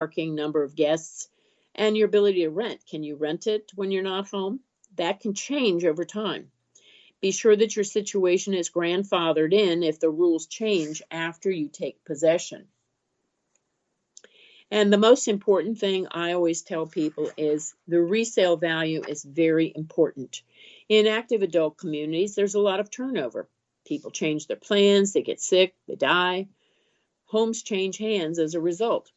parking, number of guests, and your ability to rent. Can you rent it when you're not home? That can change over time. Be sure that your situation is grandfathered in if the rules change after you take possession. And the most important thing I always tell people is the resale value is very important. In active adult communities, there's a lot of turnover. People change their plans, they get sick, they die. Homes change hands as a result.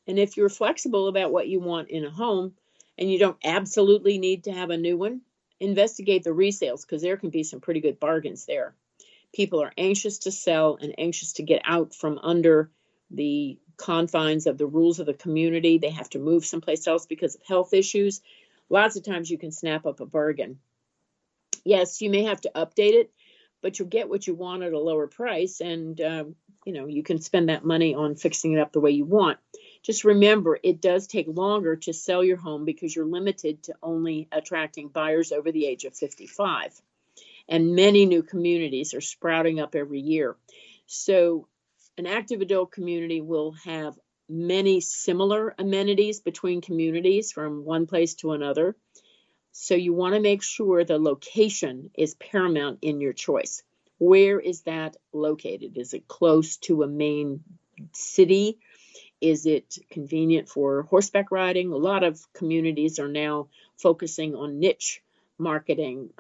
And if you're flexible about what you want in a home and you don't absolutely need to have a new one, investigate the resales because there can be some pretty good bargains there. People are anxious to sell and anxious to get out from under the confines of the rules of the community. They have to move someplace else because of health issues. Lots of times you can snap up a bargain. Yes, you may have to update it, but you'll get what you want at a lower price, and you can spend that money on fixing it up the way you want. Just remember, it does take longer to sell your home because you're limited to only attracting buyers over the age of 55. And many new communities are sprouting up every year. So an active adult community will have many similar amenities between communities from one place to another. So you want to make sure the location is paramount in your choice. Where is that located? Is it close to a main city? Is it convenient for horseback riding? A lot of communities are now focusing on niche marketing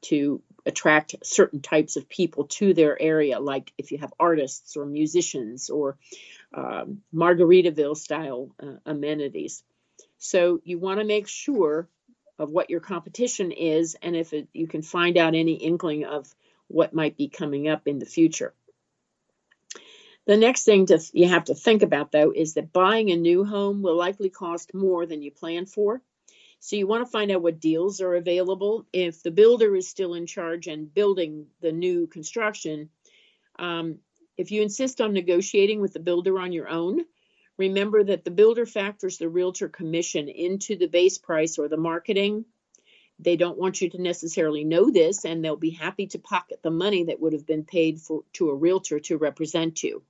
to attract certain types of people to their area, like if you have artists or musicians or Margaritaville style amenities. So you want to make sure of what your competition is, and if you can find out any inkling of what might be coming up in the future. The next thing you have to think about, though, is that buying a new home will likely cost more than you plan for. So you want to find out what deals are available. If the builder is still in charge and building the new construction, if you insist on negotiating with the builder on your own, remember that the builder factors the realtor commission into the base price or the marketing. They don't want you to necessarily know this, and they'll be happy to pocket the money that would have been paid to a realtor to represent you.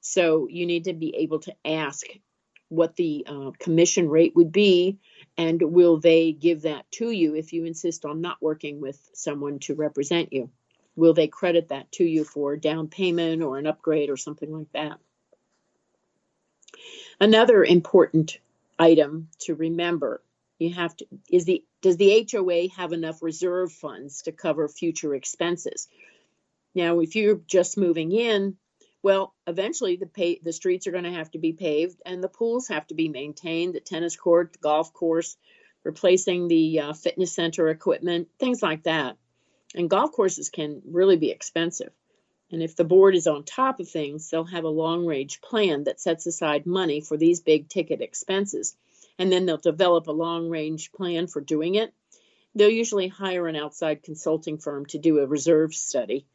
So you need to be able to ask what the commission rate would be, and will they give that to you if you insist on not working with someone to represent you? Will they credit that to you for a down payment or an upgrade or something like that? Another important item to remember, does the HOA have enough reserve funds to cover future expenses? Now, if you're just moving in, well, eventually the streets are going to have to be paved and the pools have to be maintained, the tennis court, the golf course, replacing the fitness center equipment, things like that. And golf courses can really be expensive. And if the board is on top of things, they'll have a long-range plan that sets aside money for these big ticket expenses. And then they'll develop a long-range plan for doing it. They'll usually hire an outside consulting firm to do a reserve study.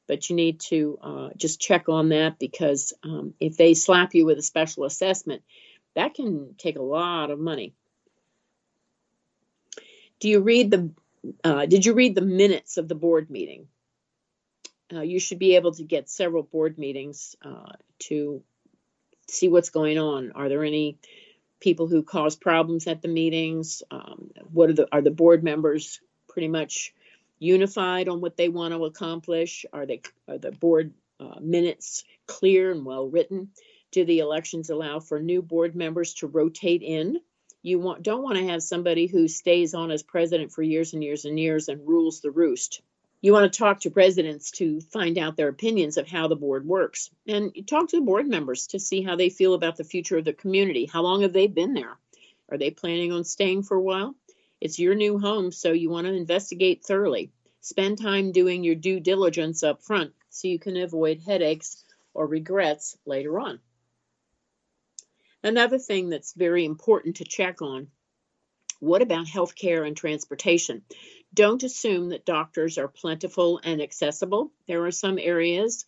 But you need to just check on that, because if they slap you with a special assessment, that can take a lot of money. Did you read the minutes of the board meeting? You should be able to get several board meetings to see what's going on. Are there any people who cause problems at the meetings? Are the board members pretty much unified on what they want to accomplish? Are the board minutes clear and well written? Do the elections allow for new board members to rotate in? You don't want to have somebody who stays on as president for years and years and years and rules the roost. You want to talk to presidents to find out their opinions of how the board works. And you talk to the board members to see how they feel about the future of the community. How long have they been there? Are they planning on staying for a while? It's your new home, so you want to investigate thoroughly. Spend time doing your due diligence up front so you can avoid headaches or regrets later on. Another thing that's very important to check on, what about healthcare and transportation? Don't assume that doctors are plentiful and accessible. There are some areas,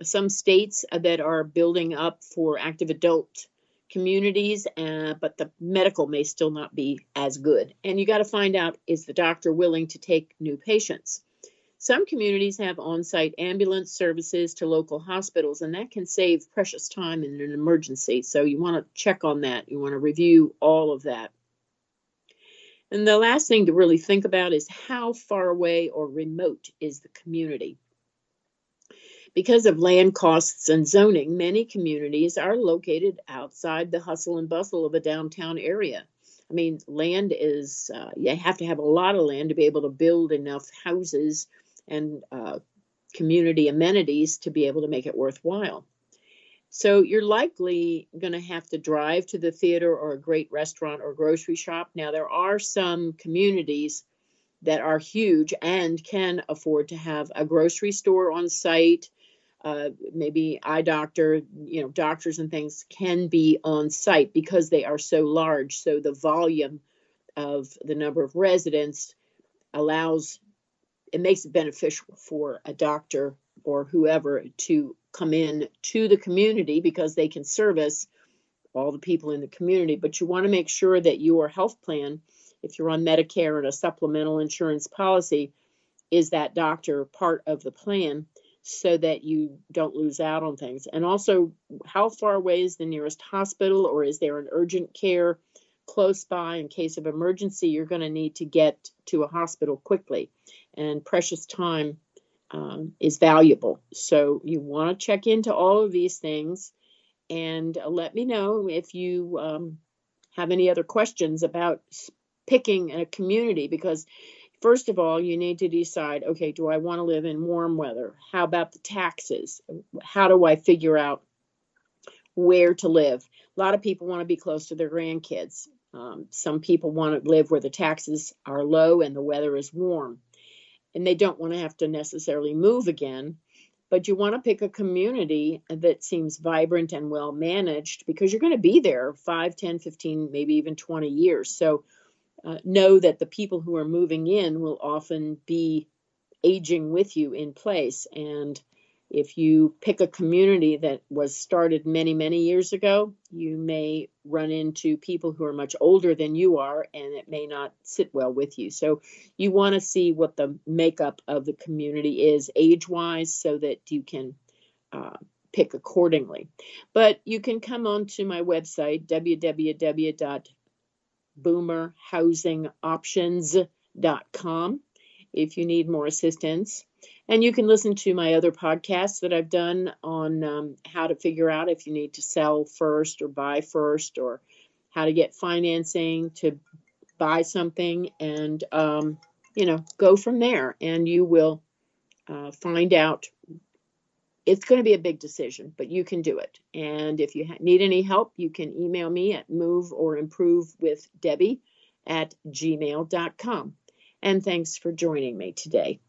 some states that are building up for active adult communities, but the medical may still not be as good. And you got to find out, is the doctor willing to take new patients? Some communities have on-site ambulance services to local hospitals, and that can save precious time in an emergency. So you want to check on that. You want to review all of that. And the last thing to really think about is how far away or remote is the community. Because of land costs and zoning, many communities are located outside the hustle and bustle of a downtown area. I mean, land is, you have to have a lot of land to be able to build enough houses and community amenities to be able to make it worthwhile. So you're likely going to have to drive to the theater or a great restaurant or grocery shop. Now, there are some communities that are huge and can afford to have a grocery store on site. Maybe eye doctor, doctors and things can be on site because they are so large. So the volume of the number of residents makes it beneficial for a doctor or whoever to come in to the community because they can service all the people in the community. But you want to make sure that your health plan, if you're on Medicare and a supplemental insurance policy, is that doctor part of the plan so that you don't lose out on things. And also, how far away is the nearest hospital, or is there an urgent care close by? In case of emergency, you're going to need to get to a hospital quickly, and precious time is valuable. So you want to check into all of these things, and let me know if you have any other questions about picking a community, because first of all, you need to decide, okay, do I want to live in warm weather? How about the taxes? How do I figure out where to live? A lot of people want to be close to their grandkids. Some people want to live where the taxes are low and the weather is warm. And they don't want to have to necessarily move again. But you want to pick a community that seems vibrant and well managed, because you're going to be there 5, 10, 15, maybe even 20 years. So know that the people who are moving in will often be aging with you in place. And if you pick a community that was started many, many years ago, you may run into people who are much older than you are, and it may not sit well with you. So you want to see what the makeup of the community is age-wise so that you can pick accordingly. But you can come on to my website, www.boomerhousingoptions.com, if you need more assistance. And you can listen to my other podcasts that I've done on how to figure out if you need to sell first or buy first, or how to get financing to buy something, and go from there. And you will find out. It's going to be a big decision, but you can do it. And if you need any help, you can email me at moveorimprovewithdebbie@gmail.com. And thanks for joining me today.